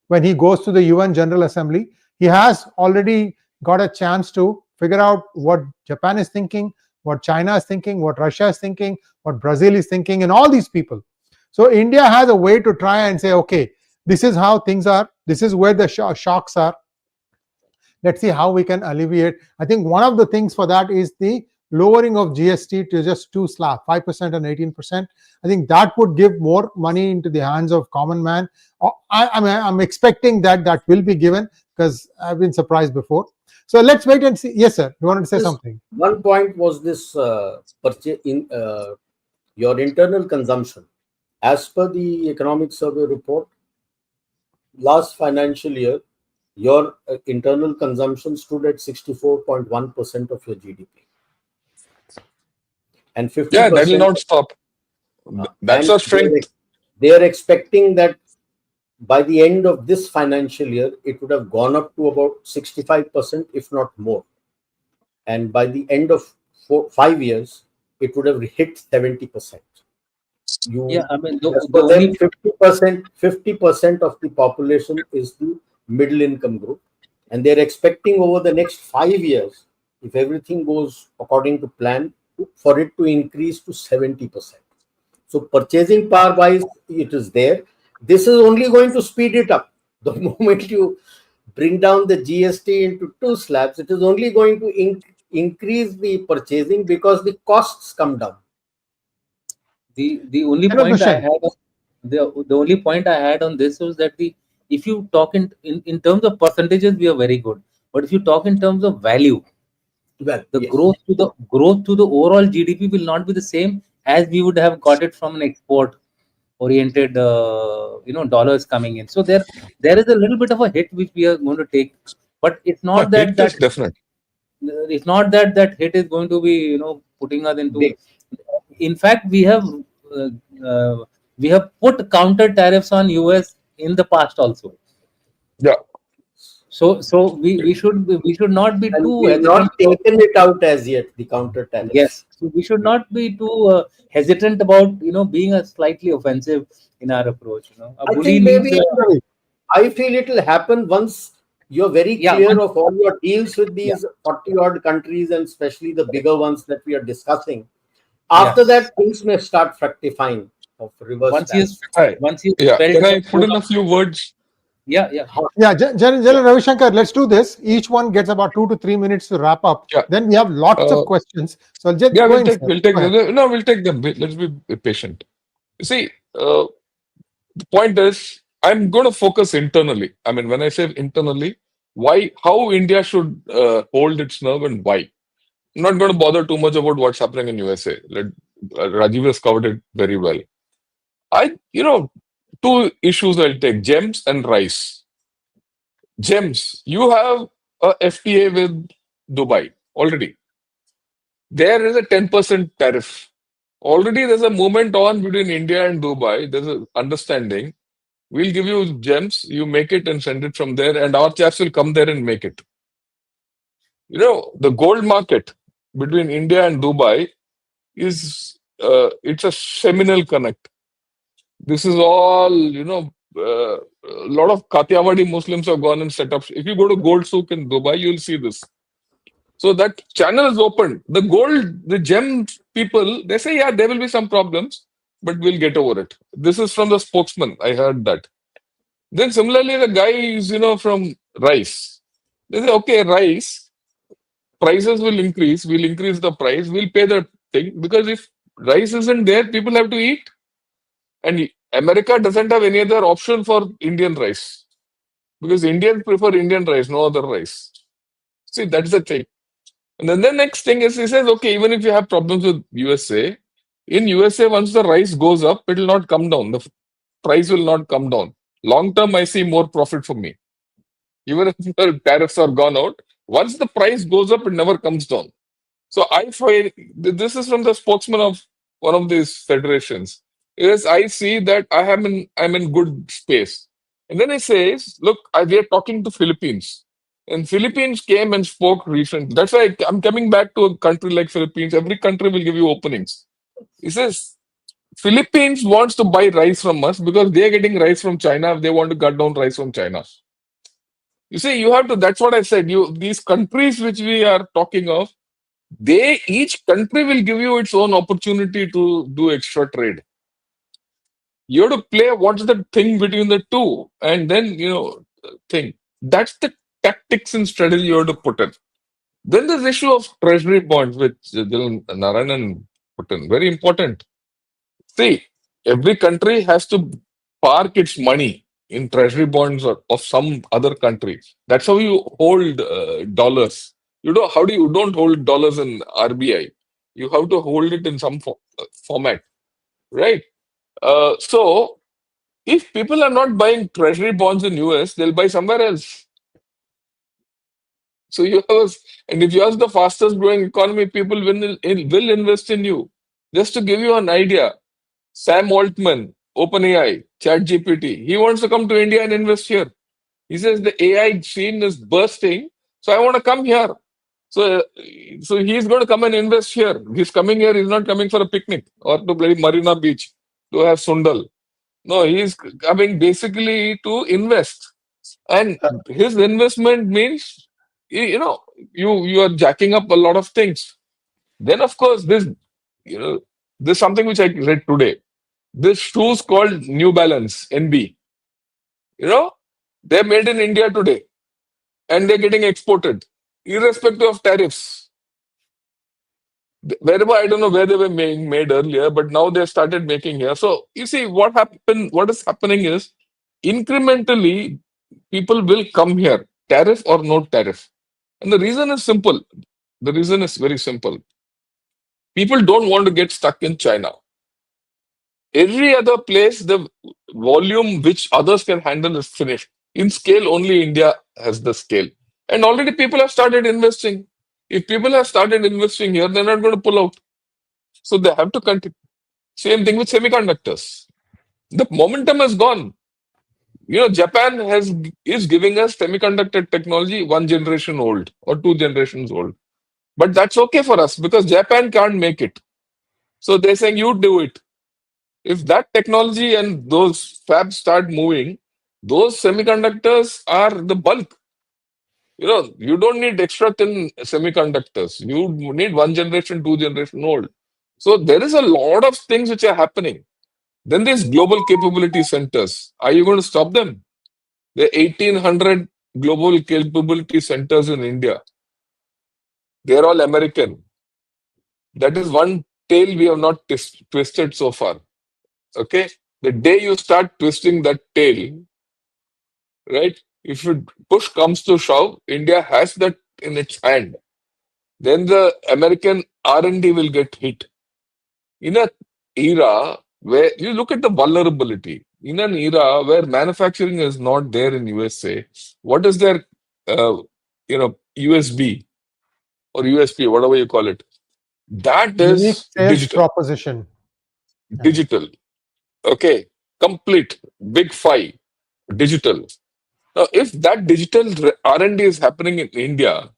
When he goes to the UN General Assembly, he has already got a chance to figure out what Japan is thinking, what China is thinking, what Russia is thinking, what Brazil is thinking, and all these people. So India has a way to try and say, okay, this is how things are. This is where the shocks are. Let's see how we can alleviate. I think one of the things for that is the lowering of GST to just 2 slabs, 5% and 18%. I think that would give more money into the hands of common man. I'm expecting that will be given because I've been surprised before. So let's wait and see. Yes, sir. You wanted to say something? One point was this purchase in your internal consumption. As per the economic survey report, last financial year, your internal consumption stood at 64.1% of your GDP. And 50%. Yeah, that will not stop. That's a strength. They are expecting that by the end of this financial year, it would have gone up to about 65%, if not more. And by the end of 5 years, it would have hit 70%. Yeah, I mean, for them, 50% of the population is the middle income group, and they're expecting over the next 5 years, if everything goes according to plan, for it to increase to 70%. So purchasing power wise, it is there. This is only going to speed it up. The moment you bring down the GST into 2 slabs, it is only going to increase the purchasing because the costs come down. The only point I had the only point I had on this was that if you talk in terms of percentages, we are very good, but if you talk in terms of value, growth to the overall GDP will not be the same as we would have got it from an export oriented dollars coming in. So there is a little bit of a hit which we are going to take, but it's not that definite. It's not that hit is going to be putting us into. In fact, we have put counter tariffs on US in the past also. Yeah. So we should not be too. We have not taken it out as yet, the counter tariffs. Yes, so we should not be too hesitant about being a slightly offensive in our approach. I think maybe I feel it will happen once you're very clear of all your deals with these 40 odd countries, and especially the bigger ones that we are discussing. After that, things may start fructifying of reverse. Once you can I put in a few words? Yeah. General Ravi Shankar, let's do this. Each one gets about 2 to 3 minutes to wrap up. Yeah. Then we have lots of questions. So just we'll take them. Let's be patient. See, the point is, I'm going to focus internally. I mean, when I say internally, how India should hold its nerve and why. I'm not going to bother too much about what's happening in USA. Rajiv has covered it very well. 2 issues I'll take: gems and rice. Gems, you have a FTA with Dubai already. There is a 10% tariff. Already there's a movement on between India and Dubai. There's an understanding. We'll give you gems, you make it and send it from there, and our chaps will come there and make it. The gold market between India and Dubai is it's a seminal connect. This is all, a lot of Kathiawadi Muslims have gone and set up. If you go to Gold Souk in Dubai, you'll see this. So that channel is open. The gold, the gem people, they say, yeah, there will be some problems, but we'll get over it. This is from the spokesman. I heard that. Then similarly, the guy is, from rice. They say, okay, rice, prices will increase. We'll increase the price. We'll pay the thing. Because if rice isn't there, people have to eat. And America doesn't have any other option for Indian rice. Because Indians prefer Indian rice, no other rice. See, that's the thing. And then the next thing is, he says, okay, even if you have problems with USA, in USA, once the rice goes up, it will not come down. The price will not come down. Long term, I see more profit for me. Even if the tariffs are gone out, once the price goes up, it never comes down. So I find this is from the spokesman of one of these federations. Is I see that I'm in good space. And then he says, look, we are talking to Philippines. And Philippines came and spoke recently. That's why I'm coming back to a country like Philippines. Every country will give you openings. He says, Philippines wants to buy rice from us because they are getting rice from China. They want to cut down rice from China. You see, you have to, that's what I said. These countries which we are talking of, each country will give you its own opportunity to do extra trade. You have to play what's the thing between the two, and then, think. That's the tactics and strategy you have to put in. Then there's the issue of treasury bonds, which Narayanan put in. Very important. See, every country has to park its money in treasury bonds of some other country. That's how you hold dollars. You don't hold dollars in RBI. You have to hold it in some format, right? So if people are not buying treasury bonds in US, they'll buy somewhere else. So and if you are the fastest growing economy, people will invest in you. Just to give you an idea, Sam Altman, OpenAI, ChatGPT, he wants to come to India and invest here. He says the AI scene is bursting, so I want to come here. So he's going to come and invest here. He's coming here. He's not coming for a picnic or to play Marina Beach to have sundal. No, he's coming basically to invest, and his investment means you are jacking up a lot of things. Then of course this something which I read today. This shoes called New Balance NB. They're made in India today, and they're getting exported, irrespective of tariffs. Wherever, I don't know where they were made earlier, but now they started making here. So you see what is happening is incrementally people will come here, tariff or no tariff. And the reason is simple. The reason is very simple. People don't want to get stuck in China. Every other place, the volume which others can handle is finished. In scale, only India has the scale. And already people have started investing. If people have started investing here, they're not going to pull out. So they have to continue. Same thing with semiconductors. The momentum has gone. Japan is giving us semiconductor technology 1 generation old or 2 generations old. But that's okay for us because Japan can't make it. So they're saying, you do it. If that technology and those fabs start moving, those semiconductors are the bulk. You don't need extra thin semiconductors. You need 1 generation, 2 generation old. So there is a lot of things which are happening. Then these global capability centers. Are you going to stop them? There are 1,800 global capability centers in India. They're all American. That is one tail we have not twisted so far. Okay? The day you start twisting that tail, right? If push comes to shove, India has that in its hand. Then the American R&D will get hit. In an era where you look at the vulnerability, in an era where manufacturing is not there in USA, what is their, USB or USP, whatever you call it? That Unique is sales digital. proposition. Digital. Okay. Complete. Big five. Digital. Now, if that digital R&D is happening in India,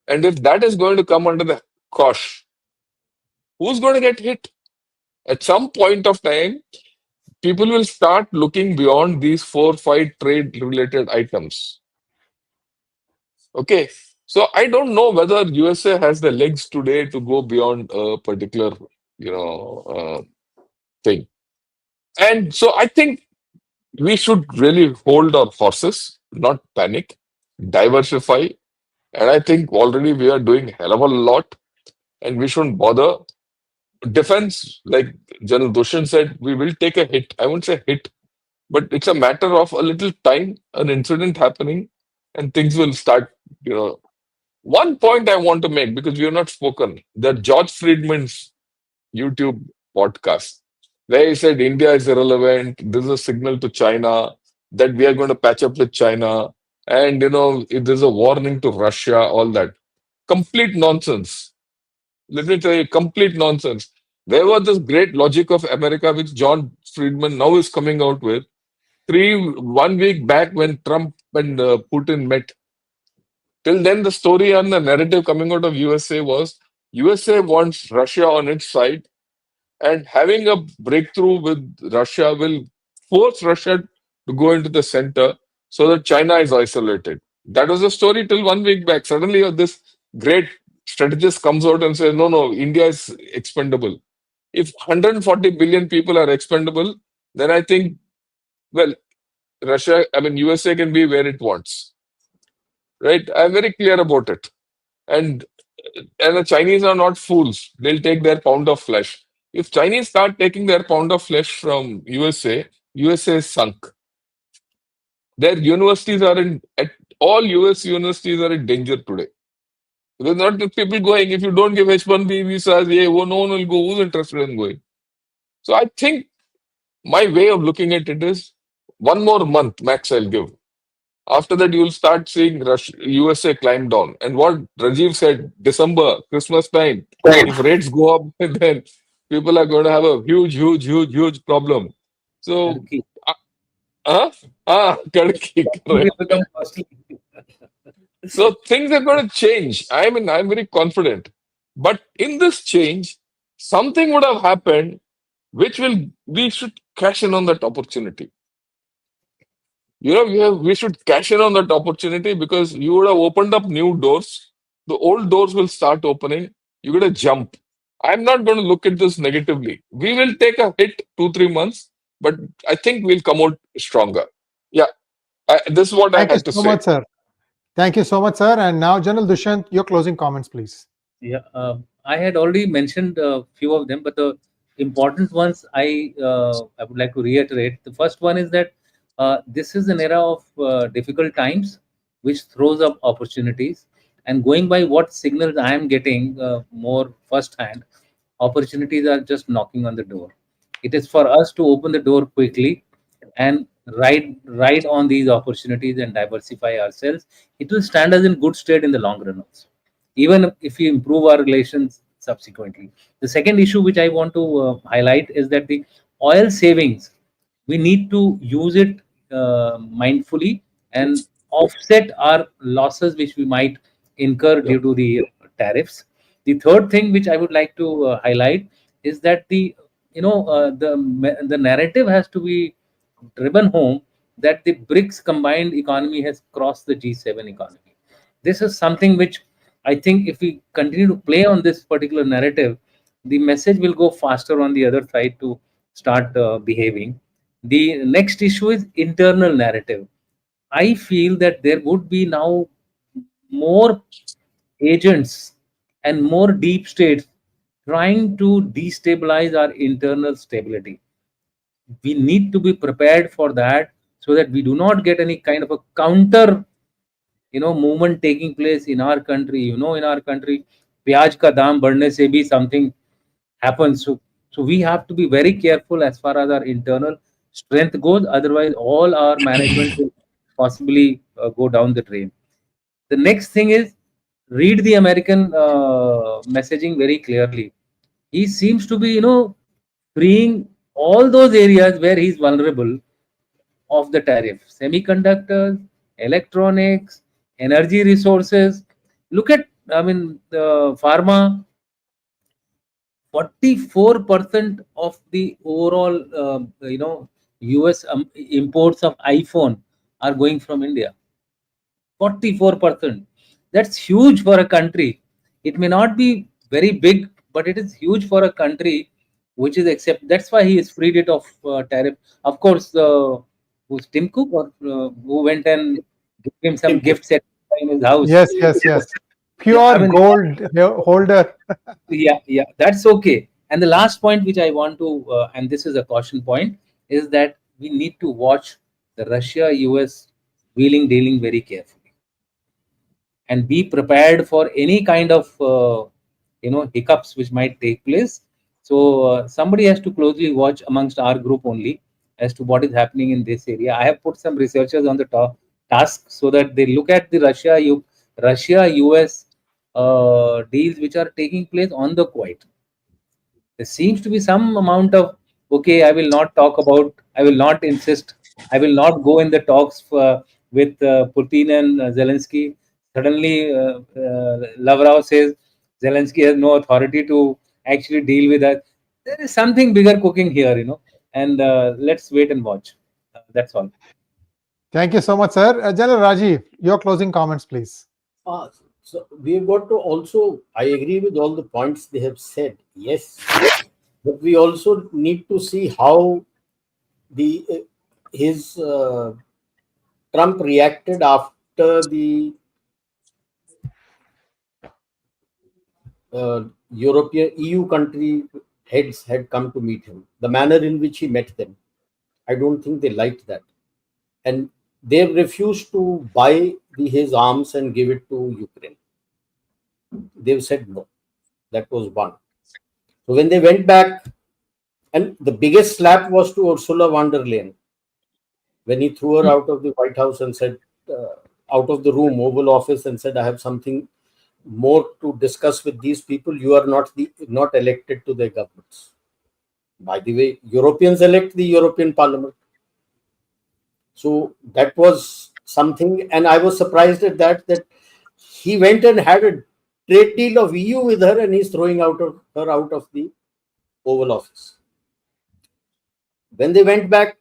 And if that is going to come under the cosh, who's going to get hit? At some point of time, people will start looking beyond these 4 5 trade related items. Okay. So I don't know whether USA has the legs today to go beyond a particular, thing. And so I think we should really hold our horses, not panic, diversify. And I think already we are doing hell of a lot and we shouldn't bother. Defense, like General Dushan said, we will take a hit. I won't say hit, but it's a matter of a little time, an incident happening, and things will start, you know. One point I want to make, because we have not spoken, that George Friedman's YouTube podcast, where he said India is irrelevant, this is a signal to China that we are going to patch up with China, and if there's a warning to Russia, all that. Complete nonsense. Let me tell you, complete nonsense. There was this great logic of America, which John Friedman now is coming out with. 1 week back when Trump and Putin met. Till then, the story and the narrative coming out of USA was USA wants Russia on its side, and having a breakthrough with Russia will force Russia to go into the center so that China is isolated. That was the story till 1 week back. Suddenly, this great strategist comes out and says, no, India is expendable. If 140 billion people are expendable, then I think, well, USA can be where it wants. Right? I'm very clear about it. And the Chinese are not fools. They'll take their pound of flesh. If Chinese start taking their pound of flesh from USA, USA is sunk. Their universities all US universities are in danger today. There's not the people going. If you don't give H1B visas, no one will go. Who's interested in going? So I think my way of looking at it is 1 more month max I'll give. After that, you'll start seeing USA climb down. And what Rajiv said, December, Christmas time, if rates go up, then people are going to have a huge problem. So, Turkey. Kadki, It will correct. become costly. So things are going to change. I'm very confident. But in this change, something would have happened which we should cash in on that opportunity. We should cash in on that opportunity because you would have opened up new doors. The old doors will start opening. You're going to jump. I'm not going to look at this negatively. We will take a hit 2-3 months, but I think we'll come out stronger. Yeah, this is what I had to say. Much, sir. Thank you so much, sir. And now, General Dushyant, your closing comments, please. Yeah, I had already mentioned a few of them, but the important ones I would like to reiterate. The first one is that this is an era of difficult times, which throws up opportunities. And going by what signals I am getting more firsthand, opportunities are just knocking on the door. It is for us to open the door quickly and ride on these opportunities and diversify ourselves. It will stand us in good stead in the long run also, even if we improve our relations subsequently. The second issue which I want to highlight is that the oil savings, we need to use it mindfully and offset our losses which we might incur due to the tariffs. The third thing which I would like to highlight is that the narrative has to be driven home that the BRICS combined economy has crossed the G7 economy. This is something which I think if we continue to play on this particular narrative, the message will go faster on the other side to start behaving. The next issue is internal narrative. I feel that there would be now more agents and more deep states trying to destabilize our internal stability. We need to be prepared for that so that we do not get any kind of a counter movement taking place in our country. In our country, pyaj ka daam badhne se bhi something happens. So we have to be very careful as far as our internal strength goes. Otherwise, all our management will possibly go down the drain. The next thing is read the American messaging very clearly. He seems to be, freeing all those areas where he's vulnerable of the tariff: semiconductors, electronics, energy resources. Look at I mean, pharma, 44% of the overall, US imports of iPhone are going from India. 44%. That's huge for a country. It may not be very big, but it is huge for a country which is accept. That's why he is freed it of tariff. Of course, who's Tim Cook, or who went and gave him some Tim Cook. gifts at in his house. Yes, yes, yes. I Pure mean, gold holder. yeah, that's okay. And the last point which I want to, and this is a caution point, is that we need to watch the Russia-US wheeling dealing very carefully and be prepared for any kind of hiccups which might take place. So somebody has to closely watch amongst our group only as to what is happening in this area. I have put some researchers on the task so that they look at the Russia US deals which are taking place on the quiet. There seems to be some amount of, okay, I will not talk about, I will not insist, I will not go in the talks with Putin and Zelensky. Suddenly, Lavrov says Zelensky has no authority to actually deal with that. There is something bigger cooking here, and let's wait and watch. That's all. Thank you so much, sir. General Rajiv, your closing comments, please. So we've got to also, I agree with all the points they have said, yes, but we also need to see how Trump reacted after the European EU country heads had come to meet him. The manner in which he met them, I don't think they liked that, and they refused to buy his arms and give it to Ukraine. They've said no. That was one. So when they went back, and the biggest slap was to Ursula von der Leyen when he threw her out of the White House and said, out of the room, Oval Office, and said, I have something more to discuss with these people. You are not elected to their governments. By the way, Europeans elect the European Parliament. So that was something, and I was surprised at that he went and had a trade deal of EU with her, and he's throwing her out of the Oval Office. When they went back,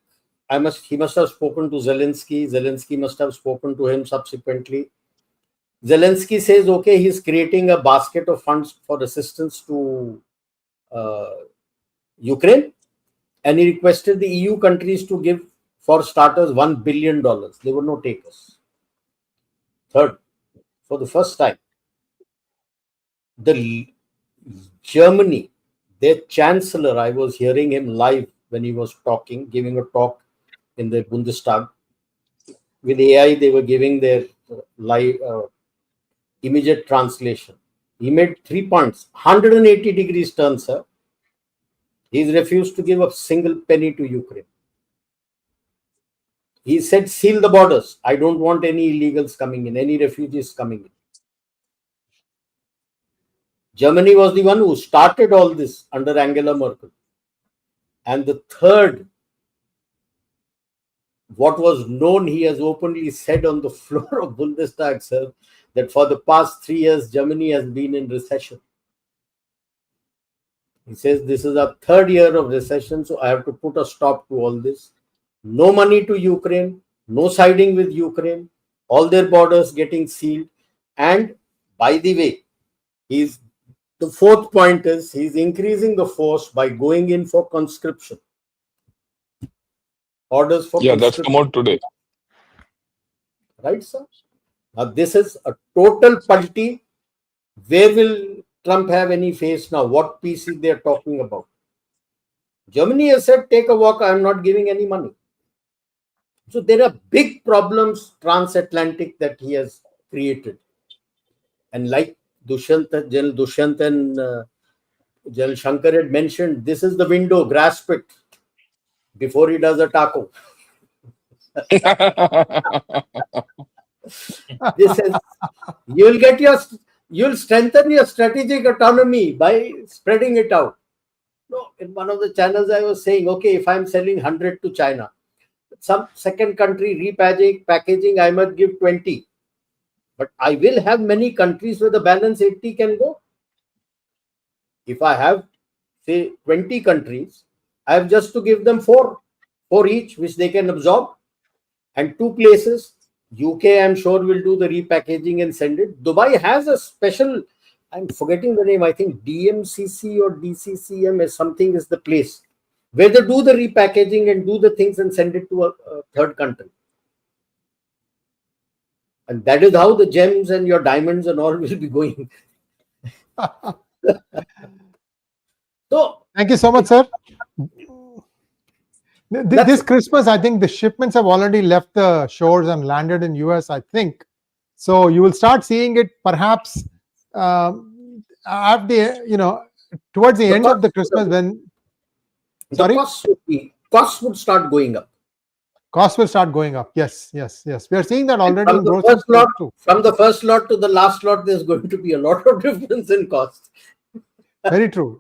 he must have spoken to Zelensky. Zelensky must have spoken to him subsequently. Zelensky says, okay, he's creating a basket of funds for assistance to Ukraine, and he requested the EU countries to give, for starters, $1 billion. They were no takers. Third, for the first time, Germany, their chancellor, I was hearing him live when he was giving a talk in the Bundestag. With AI, they were giving their live immediate translation. He made 3 points, 180 degrees turn, sir. He's refused to give a single penny to Ukraine. He said, seal the borders. I don't want any illegals coming in, any refugees coming in. Germany was the one who started all this under Angela Merkel. And the third, what was known, he has openly said on the floor of Bundestag, sir, that for the past 3 years, Germany has been in recession. He says, this is our 3rd year of recession, so I have to put a stop to all this. No money to Ukraine, no siding with Ukraine, all their borders getting sealed. And by the way, the 4th point is he's increasing the force by going in for conscription. Orders for Yeah, that's come out today. Right, sir? Now, this is a total party. Where will Trump have any face now? What peace is they talking about? Germany has said, take a walk, I am not giving any money. So there are big problems transatlantic that he has created. And like General Dushyant and General Shankar had mentioned, this is the window, grasp it before he does a taco. This is, you'll strengthen your strategic autonomy by spreading it out. No, in one of the channels I was saying, okay, if I'm selling 100 to China, some second country repackaging, I must give 20. But I will have many countries where the balance 80 can go. If I have, say, 20 countries, I have just to give them four each, which they can absorb. And 2 places, UK, I'm sure, will do the repackaging and send it. Dubai has a special, I'm forgetting the name, I think DMCC or DCCM is something is the place where they do the repackaging and do the things and send it to a third country. And that is how the gems and your diamonds and all will be going. So, Thank you so much, sir. This Christmas, I think the shipments have already left the shores and landed in US, I think. So you will start seeing it perhaps at the, towards the end of the Christmas when... Sorry? Costs would start going up. Costs will start going up. Yes. We are seeing that already From in the grocery first lot, too. from the first lot to the last lot, there's going to be a lot of difference in cost. Very true.